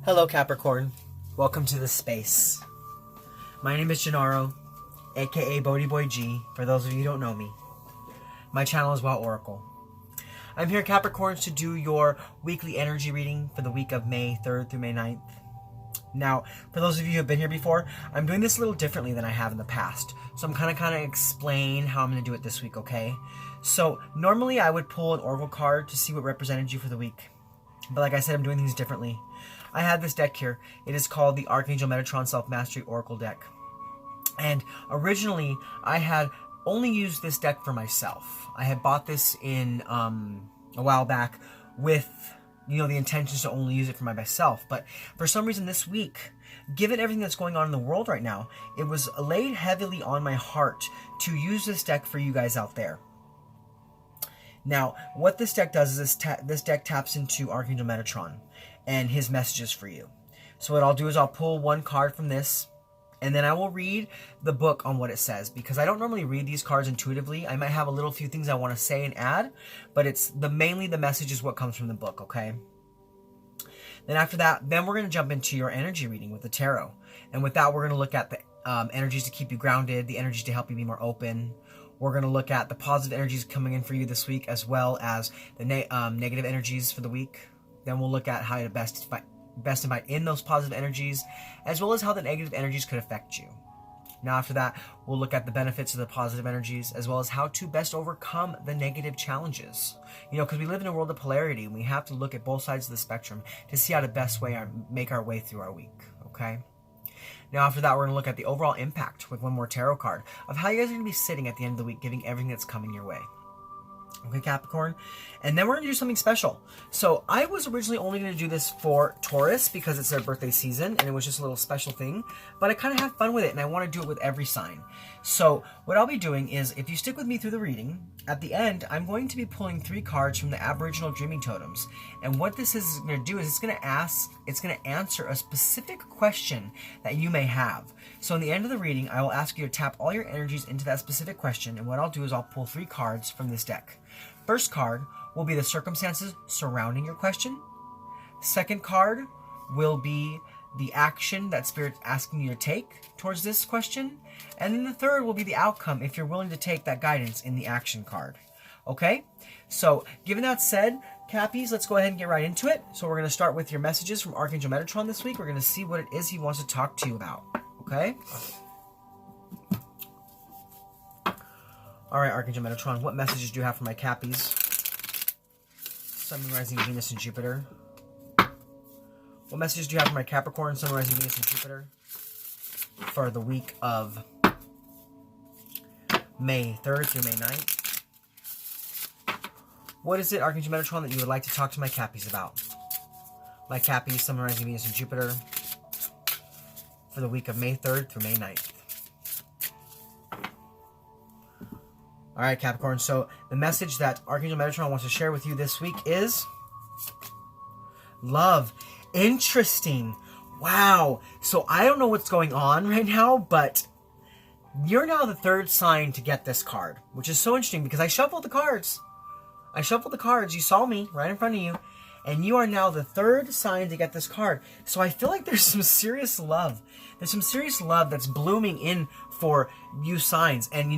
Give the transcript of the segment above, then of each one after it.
Hello Capricorn, welcome to the space. My name is Gennaro, aka BhodiBoy G, for those of you who don't know me. My channel is Wild Oracle. I'm here Capricorns to do your weekly energy reading for the week of May 3rd through May 9th. Now, for those of you who have been here before, I'm doing this a little differently than I have in the past. So I'm kind of explain how I'm going to do it this week, okay? So normally I would pull an Oracle card to see what represented you for the week. But like I said, I'm doing things differently. I have this deck here. It is called the Archangel Metatron Self-Mastery Oracle deck. And originally, I had only used this deck for myself. I had bought this in a while back with, the intentions to only use it for myself. But for some reason this week, given everything that's going on in the world right now, it was laid heavily on my heart to use this deck for you guys out there. Now, what this deck does is this deck taps into Archangel Metatron and his messages for you. So what I'll do is I'll pull one card from this, and then I will read the book on what it says, because I don't normally read these cards intuitively. I might have a little few things I want to say and add, but it's mainly the message is what comes from the book, okay? Then after that, we're going to jump into your energy reading with the tarot. And with that, we're going to look at the energies to keep you grounded, the energies to help you be more open. We're going to look at the positive energies coming in for you this week, as well as the negative energies for the week. Then we'll look at how to best invite in those positive energies, as well as how the negative energies could affect you. Now after that, we'll look at the benefits of the positive energies, as well as how to best overcome the negative challenges. Because we live in a world of polarity, and we have to look at both sides of the spectrum to see how to best make our way through our week, okay? Now after that, we're going to look at the overall impact with one more tarot card of how you guys are going to be sitting at the end of the week, giving everything that's coming your way. Okay, Capricorn? And then we're going to do something special. So I was originally only going to do this for Taurus because it's their birthday season and it was just a little special thing. But I kind of have fun with it and I want to do it with every sign. So what I'll be doing is, if you stick with me through the reading, at the end, I'm going to be pulling 3 cards from the Aboriginal Dreaming Totems. And what this is going to do is it's going to answer a specific question that you may have. So in the end of the reading, I will ask you to tap all your energies into that specific question. And what I'll do is I'll pull 3 cards from this deck. First card will be the circumstances surrounding your question. Second card will be the action that Spirit's asking you to take towards this question. And then the third will be the outcome if you're willing to take that guidance in the action card. Okay? So, given that said, Cappies, let's go ahead and get right into it. So we're going to start with your messages from Archangel Metatron this week. We're going to see what it is he wants to talk to you about. Okay? Alright, Archangel Metatron, what messages do you have for my Cappies? Sun, Moon, Rising, Venus, and Jupiter. What messages do you have for my Capricorn, Sun, Rising, Venus, and Jupiter for the week of May 3rd through May 9th? What is it, Archangel Metatron, that you would like to talk to my Cappies about? My Cappies, Sun, Moon, Rising, Venus, and Jupiter for the week of May 3rd through May 9th. Alright, Capricorn, so the message that Archangel Metatron wants to share with you this week is love. Interesting. Wow. So I don't know what's going on right now, but you're now the 3rd sign to get this card, which is so interesting because I shuffled the cards. You saw me right in front of you, and you are now the 3rd sign to get this card. So I feel like there's some serious love. There's some serious love that's blooming in for you signs. And,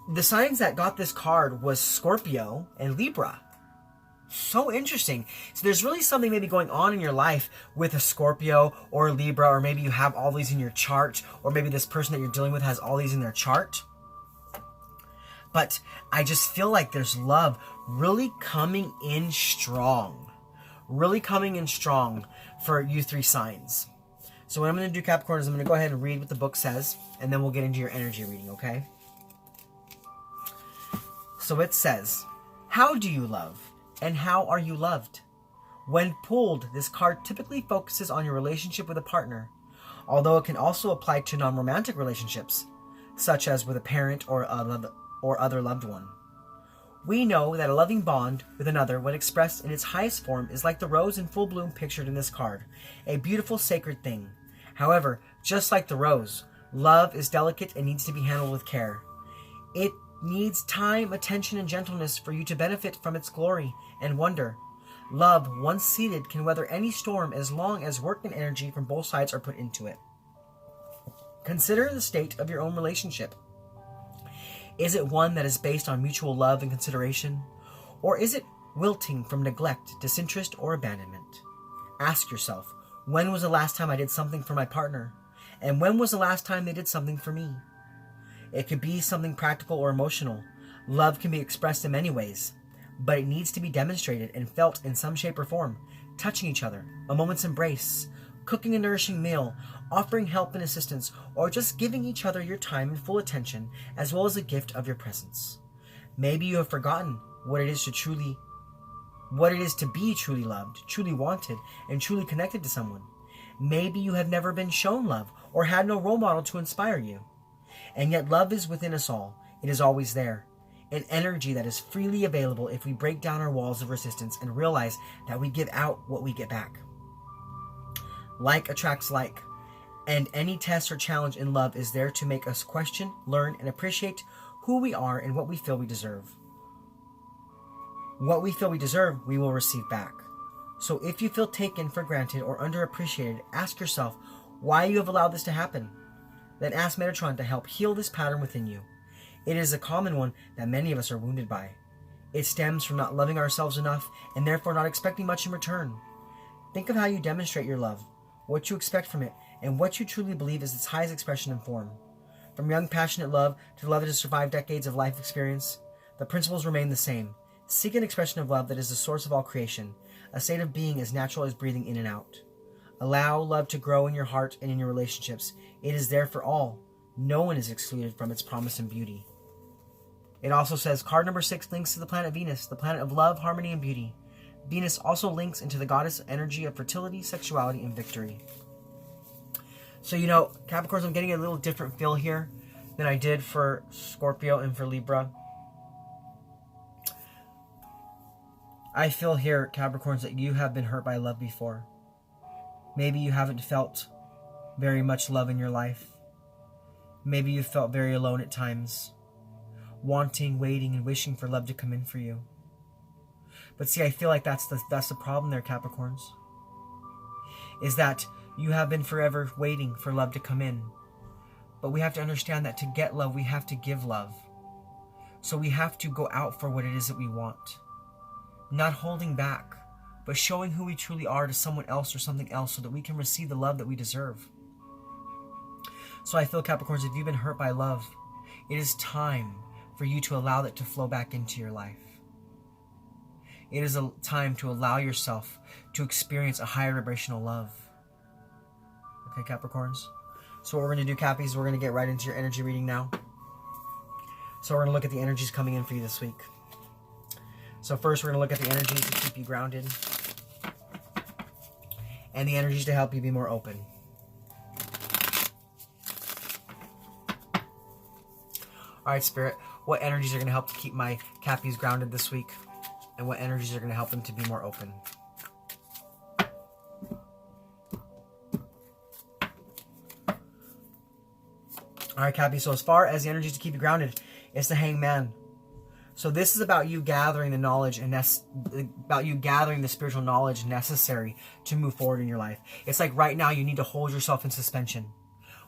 the signs that got this card was Scorpio and Libra. So interesting. So there's really something maybe going on in your life with a Scorpio or a Libra, or maybe you have all these in your chart, or maybe this person that you're dealing with has all these in their chart. But I just feel like there's love really coming in strong. Really coming in strong for you 3 signs. So what I'm going to do, Capricorn, is I'm going to go ahead and read what the book says, and then we'll get into your energy reading, okay? So it says, how do you love, and how are you loved? When pulled, this card typically focuses on your relationship with a partner, although it can also apply to non-romantic relationships, such as with a parent or other loved one. We know that a loving bond with another, when expressed in its highest form, is like the rose in full bloom pictured in this card, a beautiful sacred thing. However, just like the rose, love is delicate and needs to be handled with care. It needs time, attention, and gentleness for you to benefit from its glory and wonder. Love, once seated, can weather any storm as long as work and energy from both sides are put into it. Consider the state of your own relationship. Is it one that is based on mutual love and consideration? Or is it wilting from neglect, disinterest, or abandonment? Ask yourself, when was the last time I did something for my partner? And when was the last time they did something for me? It could be something practical or emotional. Love can be expressed in many ways, but it needs to be demonstrated and felt in some shape or form. Touching each other, a moment's embrace, cooking a nourishing meal, offering help and assistance, or just giving each other your time and full attention, as well as a gift of your presence. Maybe you have forgotten what it is to be truly loved, truly wanted, and truly connected to someone. Maybe you have never been shown love or had no role model to inspire you. And yet love is within us all. It is always there. An energy that is freely available if we break down our walls of resistance and realize that we give out what we get back. Like attracts like, and any test or challenge in love is there to make us question, learn, and appreciate who we are and what we feel we deserve. What we feel we deserve, we will receive back. So if you feel taken for granted or underappreciated, ask yourself why you have allowed this to happen. Then ask Metatron to help heal this pattern within you. It is a common one that many of us are wounded by. It stems from not loving ourselves enough and therefore not expecting much in return. Think of how you demonstrate your love, what you expect from it, and what you truly believe is its highest expression and form. From young, passionate love to love that has survived decades of life experience, the principles remain the same. Seek an expression of love that is the source of all creation, a state of being as natural as breathing in and out. Allow love to grow in your heart and in your relationships. It is there for all. No one is excluded from its promise and beauty. It also says card number 6 links to the planet Venus, the planet of love, harmony, and beauty. Venus also links into the goddess energy of fertility, sexuality, and victory. So, Capricorns, I'm getting a little different feel here than I did for Scorpio and for Libra. I feel here, Capricorns, that you have been hurt by love before. Maybe you haven't felt very much love in your life. Maybe you felt very alone at times, wanting, waiting, and wishing for love to come in for you. But see, I feel like that's the problem there, Capricorns. Is that you have been forever waiting for love to come in. But we have to understand that to get love, we have to give love. So we have to go out for what it is that we want. Not holding back, but showing who we truly are to someone else or something else so that we can receive the love that we deserve. So I feel, Capricorns, if you've been hurt by love, it is time for you to allow that to flow back into your life. It is a time to allow yourself to experience a higher vibrational love. Okay, Capricorns? So what we're going to do, Cappy, is we're going to get right into your energy reading now. So we're going to look at the energies coming in for you this week. So first, we're going to look at the energies to keep you grounded and the energies to help you be more open. All right, Spirit, what energies are going to help to keep my Cappies grounded this week? And what energies are going to help them to be more open? All right, Cappy, so as far as the energies to keep you grounded, it's the Hangman. So this is about you gathering the knowledge and about you gathering the spiritual knowledge necessary to move forward in your life. It's like right now you need to hold yourself in suspension.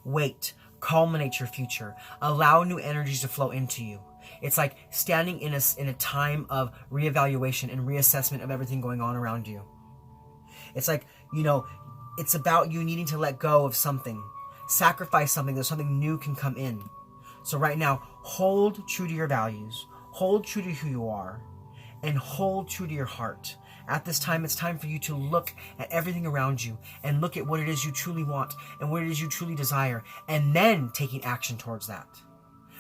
Wait, culminate your future. Allow new energies to flow into you. It's like standing in a time of reevaluation and reassessment of everything going on around you. It's like, it's about you needing to let go of something, sacrifice something, that something new can come in. So right now, hold true to your values. Hold true to who you are, and hold true to your heart. At this time, it's time for you to look at everything around you and look at what it is you truly want and what it is you truly desire, and then taking action towards that.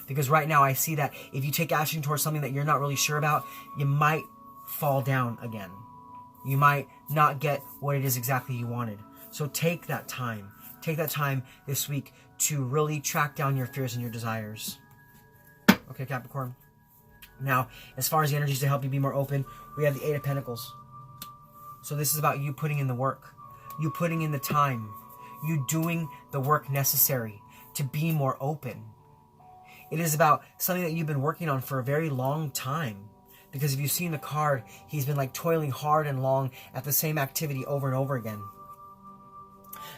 Because right now I see that if you take action towards something that you're not really sure about, you might fall down again. You might not get what it is exactly you wanted. So take that time. Take that time this week to really track down your fears and your desires. Okay, Capricorn? Now, as far as the energies to help you be more open, we have the 8 of Pentacles. So this is about you putting in the work, you putting in the time, you doing the work necessary to be more open. It is about something that you've been working on for a very long time. Because if you've seen the card, he's been like toiling hard and long at the same activity over and over again.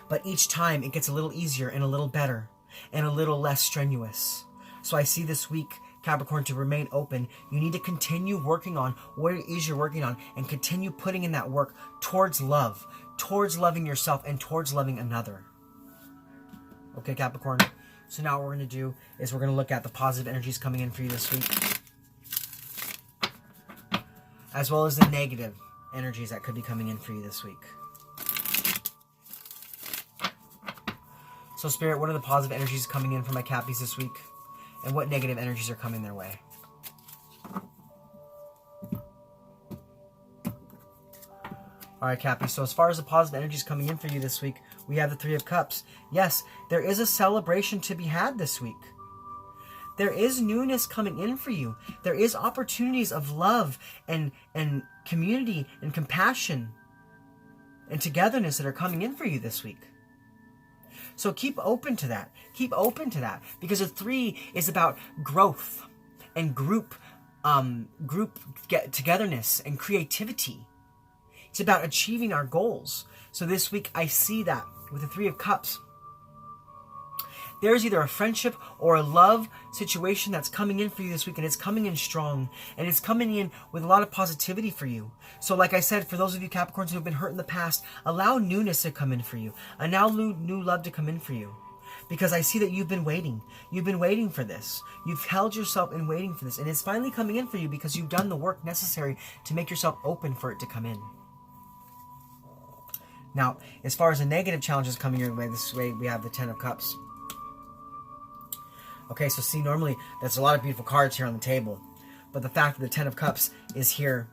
But each time it gets a little easier and a little better and a little less strenuous. So I see this week, Capricorn, to remain open, you need to continue working on what it is you're working on and continue putting in that work towards love, towards loving yourself and towards loving another. Okay, Capricorn? So now what we're going to do is we're going to look at the positive energies coming in for you this week, as well as the negative energies that could be coming in for you this week. So Spirit, what are the positive energies coming in for my Cappies this week? And what negative energies are coming their way? Alright, Cappy, so as far as the positive energies coming in for you this week, we have the Three of Cups. Yes, there is a celebration to be had this week. There is newness coming in for you. There is opportunities of love and community and compassion and togetherness that are coming in for you this week. So keep open to that. Keep open to that. Because the 3 is about growth and group togetherness and creativity. It's about achieving our goals. So this week I see that with the 3 of Cups. There's either a friendship or a love situation that's coming in for you this week, and it's coming in strong, and it's coming in with a lot of positivity for you. So like I said, for those of you Capricorns who have been hurt in the past, allow newness to come in for you. Allow new love to come in for you. Because I see that you've been waiting. You've been waiting for this. You've held yourself in waiting for this, and it's finally coming in for you because you've done the work necessary to make yourself open for it to come in. Now, as far as the negative challenges coming your way, this way we have the 10 of Cups. Okay, so see, normally there's a lot of beautiful cards here on the table. But the fact that the 10 of Cups is here,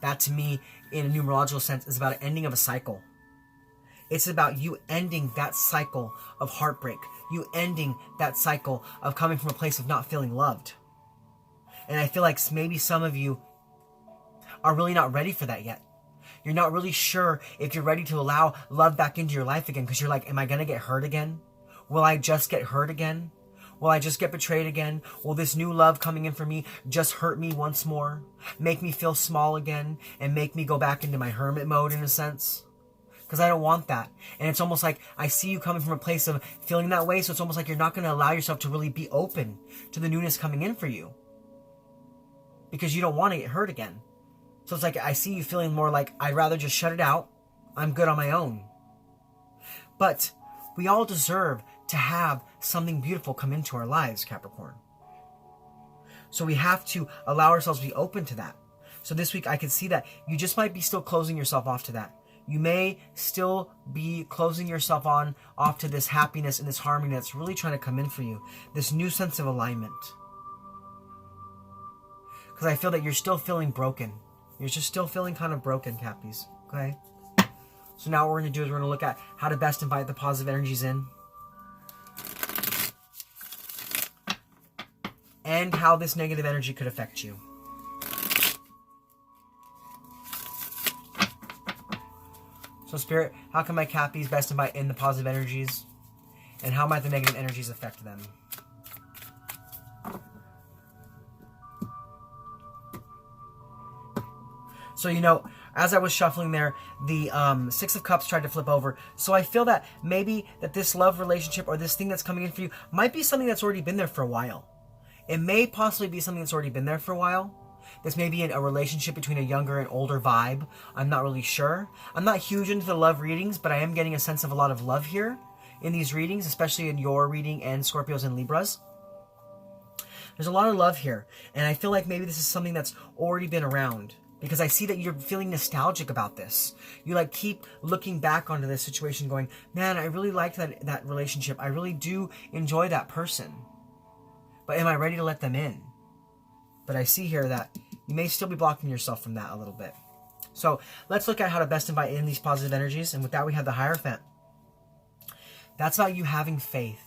that to me, in a numerological sense, is about an ending of a cycle. It's about you ending that cycle of heartbreak. You ending that cycle of coming from a place of not feeling loved. And I feel like maybe some of you are really not ready for that yet. You're not really sure if you're ready to allow love back into your life again, because you're like, am I going to get hurt again? Will I just get hurt again? Will I just get betrayed again? Will this new love coming in for me just hurt me once more? Make me feel small again? And make me go back into my hermit mode in a sense? Because I don't want that. And it's almost like I see you coming from a place of feeling that way, so it's almost like you're not going to allow yourself to really be open to the newness coming in for you. Because you don't want to get hurt again. So it's like I see you feeling more like, I'd rather just shut it out. I'm good on my own. But we all deserve to have something beautiful come into our lives, Capricorn. So we have to allow ourselves to be open to that. So this week I can see that you just might be still closing yourself off to that. You may still be closing yourself off to this happiness and this harmony that's really trying to come in for you. This new sense of alignment. Because I feel that you're still feeling broken. You're just still feeling kind of broken, Cappies. Okay? So now what we're going to do is we're going to look at how to best invite the positive energies in. And how this negative energy could affect you. So Spirit, how can my Cappies best invite in the positive energies? And how might the negative energies affect them? So, you know, as I was shuffling there, the 6 of Cups tried to flip over. So I feel that maybe that this love relationship or this thing that's coming in for you might be something that's already been there for a while. It may possibly be something that's already been there for a while. This may be a relationship between a younger and older vibe. I'm not really sure. I'm not huge into the love readings, but I am getting a sense of a lot of love here in these readings, especially in your reading and Scorpios and Libras. There's a lot of love here. And I feel like maybe this is something that's already been around. Because I see that you're feeling nostalgic about this. You like keep looking back onto this situation going, man, I really liked that relationship. I really do enjoy that person. But am I ready to let them in? But I see here that you may still be blocking yourself from that a little bit. So let's look at how to best invite in these positive energies. And with that, we have the Hierophant. That's about you having faith.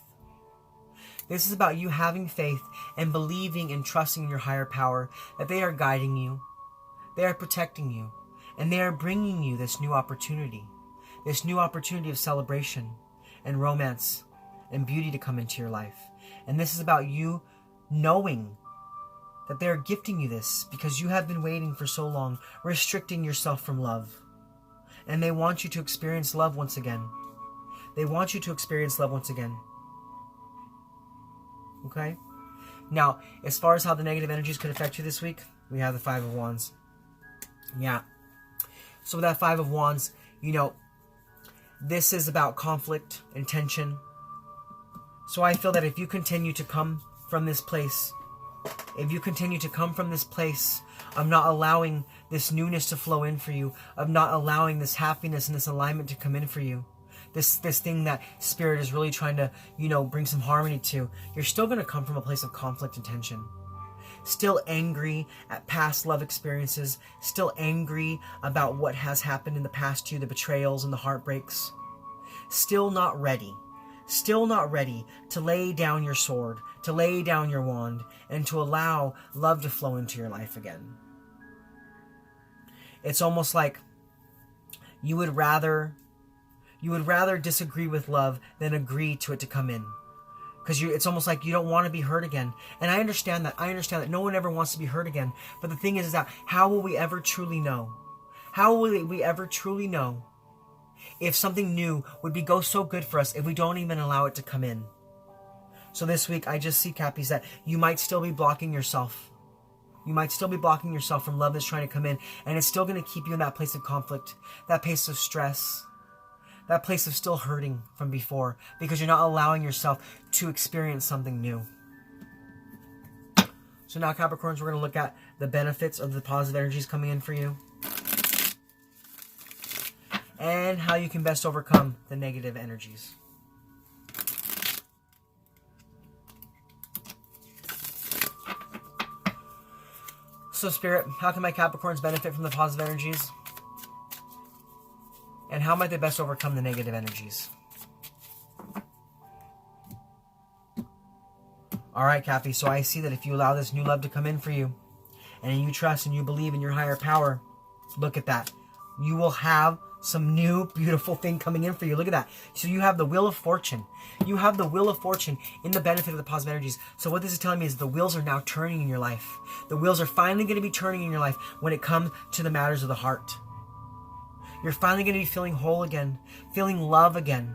This is about you having faith and believing and trusting in your higher power that they are guiding you. They are protecting you, and they are bringing you this new opportunity of celebration and romance and beauty to come into your life. And this is about you knowing that they're gifting you this because you have been waiting for so long, restricting yourself from love. And they want you to experience love once again. They want you to experience love once again. Okay? Now, as far as how the negative energies could affect you this week, we have the Five of Wands. Yeah. So with that Five of Wands, you know, this is about conflict and tension. So I feel that if you continue to come from this place, of not allowing this newness to flow in for you, of not allowing this happiness and this alignment to come in for you, this thing that Spirit is really trying to, you know, bring some harmony to, you're still going to come from a place of conflict and tension. Still angry at past love experiences, still angry about what has happened in the past to you, the betrayals and the heartbreaks. Still not ready to lay down your sword, to lay down your wand, and to allow love to flow into your life again. It's almost like you would rather disagree with love than agree to it to come in. Because it's almost like you don't want to be hurt again. And I understand that. No one ever wants to be hurt again. But the thing is that how will we ever truly know? How will we ever truly know if something new would go so good for us if we don't even allow it to come in? So this week, I just see, Cappies, that you might still be blocking yourself. You might still be blocking yourself from love that's trying to come in. And it's still going to keep you in that place of conflict, that place of stress, that place of still hurting from before, because you're not allowing yourself to experience something new. So now, Capricorns, we're going to look at the benefits of the positive energies coming in for you, and how you can best overcome the negative energies. So, Spirit, how can my Capricorns benefit from the positive energies? And how might they best overcome the negative energies? Alright, Cappy, so I see that if you allow this new love to come in for you, and you trust and you believe in your higher power, look at that. You will have some new beautiful thing coming in for you. Look at that. So you have the Wheel of Fortune. You have the Wheel of Fortune in the benefit of the positive energies. So what this is telling me is the wheels are now turning in your life. The wheels are finally going to be turning in your life when it comes to the matters of the heart. You're finally going to be feeling whole again, feeling love again,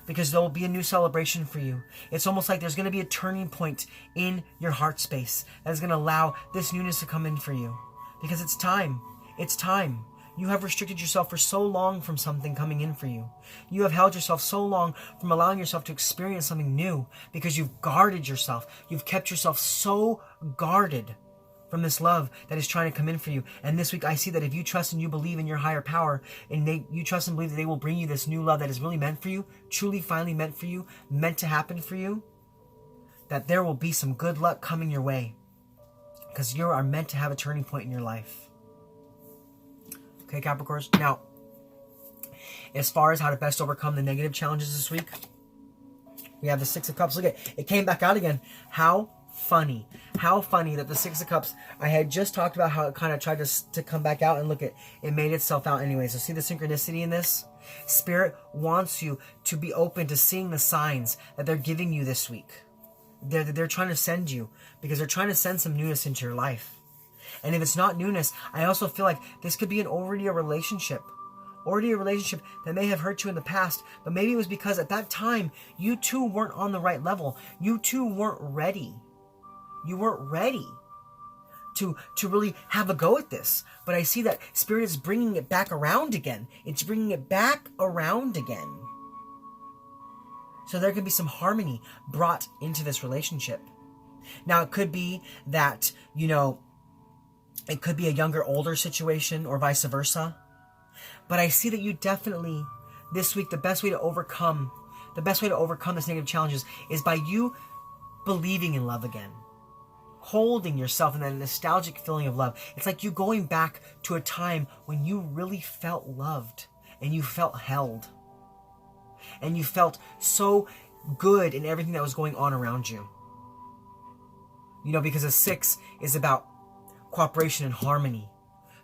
because there will be a new celebration for you. It's almost like there's going to be a turning point in your heart space that is going to allow this newness to come in for you, because it's time. It's time. You have restricted yourself for so long from something coming in for you. You have held yourself so long from allowing yourself to experience something new because you've guarded yourself. You've kept yourself so guarded from this love that is trying to come in for you. And this week I see that if you trust and you believe in your higher power, and you trust and believe that they will bring you this new love that is really meant for you, truly finally meant for you, meant to happen for you, that there will be some good luck coming your way, because you are meant to have a turning point in your life. Okay, Capricorns. Now, as far as how to best overcome the negative challenges this week, we have the Six of Cups. Look at it. It came back out again. How funny. How funny that the Six of Cups, I had just talked about how it kind of tried to come back out, and look, it made itself out anyway. So see the synchronicity in this? Spirit wants you to be open to seeing the signs that they're giving you this week. They're trying to send you, because they're trying to send some newness into your life. And if it's not newness, I also feel like this could be already a relationship that may have hurt you in the past, but maybe it was because at that time, you two weren't on the right level. You two weren't ready. You weren't ready to really have a go at this. But I see that Spirit is bringing it back around again. It's bringing it back around again. So there could be some harmony brought into this relationship. Now, it could be that, it could be a younger, older situation, or vice versa. But I see that you definitely, this week, the best way to overcome this negative challenges is by you believing in love again. Holding yourself in that nostalgic feeling of love. It's like you going back to a time when you really felt loved, and you felt held. And you felt so good in everything that was going on around you. Because a 6 is about cooperation and harmony.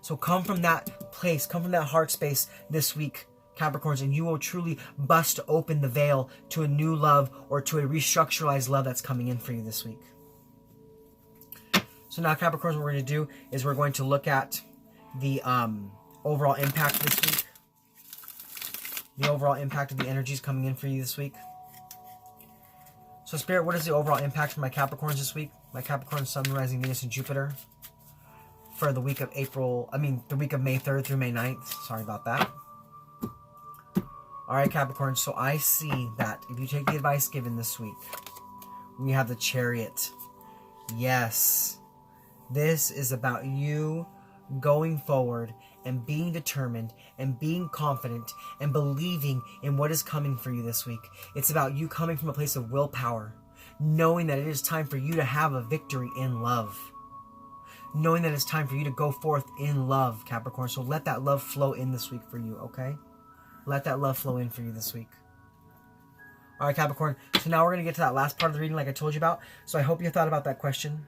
So come from that place, come from that heart space this week, Capricorns, and you will truly bust open the veil to a new love, or to a restructuralized love that's coming in for you this week. So now, Capricorns, what we're going to do is we're going to look at the overall impact this week. The overall impact of the energies coming in for you this week. So, Spirit, what is the overall impact for my Capricorns this week? My Capricorn, Sun, Rising, Venus, and Jupiter. For the week of the week of May 3rd through May 9th. Sorry about that. Alright, Capricorn, so I see that if you take the advice given this week, we have the Chariot. Yes. This is about you going forward and being determined and being confident and believing in what is coming for you this week. It's about you coming from a place of willpower, knowing that it is time for you to have a victory in love. Knowing that it's time for you to go forth in love, Capricorn. So let that love flow in this week for you, okay? Let that love flow in for you this week. All right, Capricorn. So now we're going to get to that last part of the reading like I told you about. So I hope you thought about that question.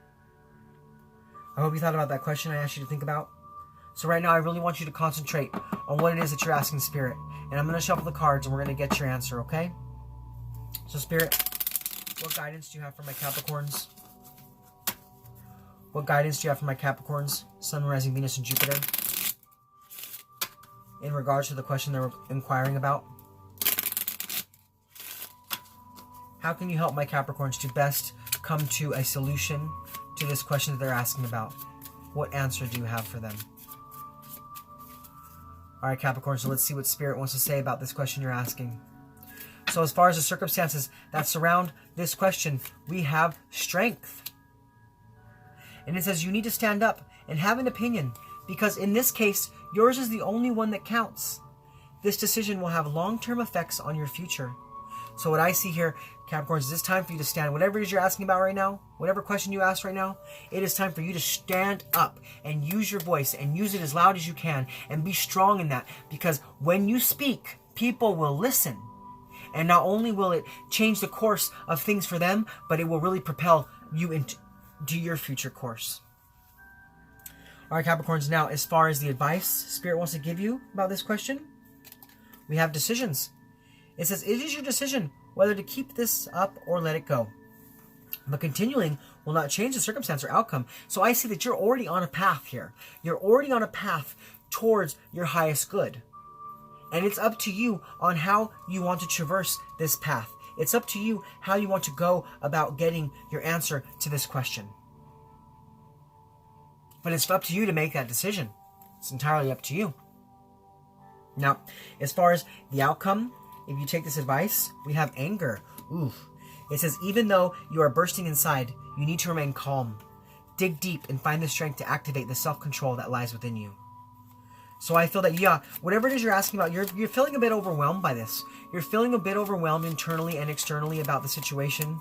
I hope you thought about that question I asked you to think about. So right now, I really want you to concentrate on what it is that you're asking Spirit. And I'm going to shuffle the cards and we're going to get your answer, okay? So Spirit, what guidance do you have for my Capricorns? What guidance do you have for my Capricorns, Sun, Rising, Venus, and Jupiter? In regards to the question they're inquiring about? How can you help my Capricorns to best come to a solution to this question that they're asking about? What answer do you have for them? Alright, Capricorn, so let's see what Spirit wants to say about this question you're asking. So as far as the circumstances that surround this question, we have strength. And it says you need to stand up and have an opinion, because in this case, yours is the only one that counts. This decision will have long-term effects on your future. So what I see here, Capricorns, is it's time for you to stand. Whatever it is you're asking about right now, whatever question you ask right now, it is time for you to stand up and use your voice and use it as loud as you can and be strong in that. Because when you speak, people will listen. And not only will it change the course of things for them, but it will really propel you into your future course. All right, Capricorns, now as far as the advice Spirit wants to give you about this question, we have decisions. It says, it is your decision whether to keep this up or let it go. But continuing will not change the circumstance or outcome. So I see that you're already on a path here. You're already on a path towards your highest good. And it's up to you on how you want to traverse this path. It's up to you how you want to go about getting your answer to this question. But it's up to you to make that decision. It's entirely up to you. Now, as far as the outcome, if you take this advice, we have anger. Oof. It says, even though you are bursting inside, you need to remain calm. Dig deep and find the strength to activate the self-control that lies within you. So I feel that, yeah, whatever it is you're asking about, you're feeling a bit overwhelmed by this. You're feeling a bit overwhelmed internally and externally about the situation.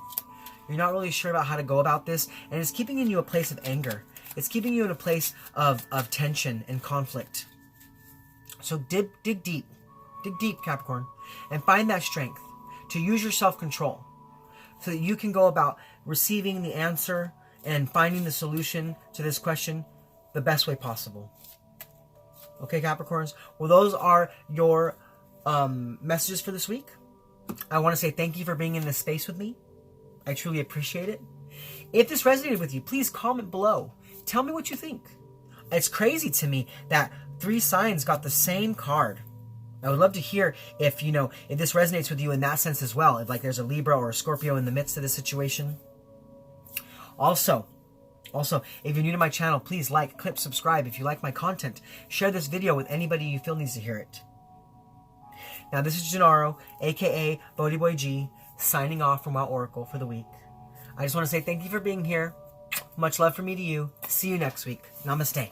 You're not really sure about how to go about this, and it's keeping you in a place of anger. It's keeping you in a place of tension and conflict. So dig deep. Dig deep, Capricorn, and find that strength to use your self-control so that you can go about receiving the answer and finding the solution to this question the best way possible. Okay, Capricorns? Well, those are your messages for this week. I want to say thank you for being in this space with me. I truly appreciate it. If this resonated with you, please comment below. Tell me what you think. It's crazy to me that 3 signs got the same card. I would love to hear if this resonates with you in that sense as well. If like there's a Libra or a Scorpio in the midst of this situation. Also, if you're new to my channel, please like, click, subscribe. If you like my content, share this video with anybody you feel needs to hear it. Now, this is Gennaro, aka BhodiBoy G, signing off from Wild Oracle for the week. I just want to say thank you for being here. Much love from me to you. See you next week. Namaste.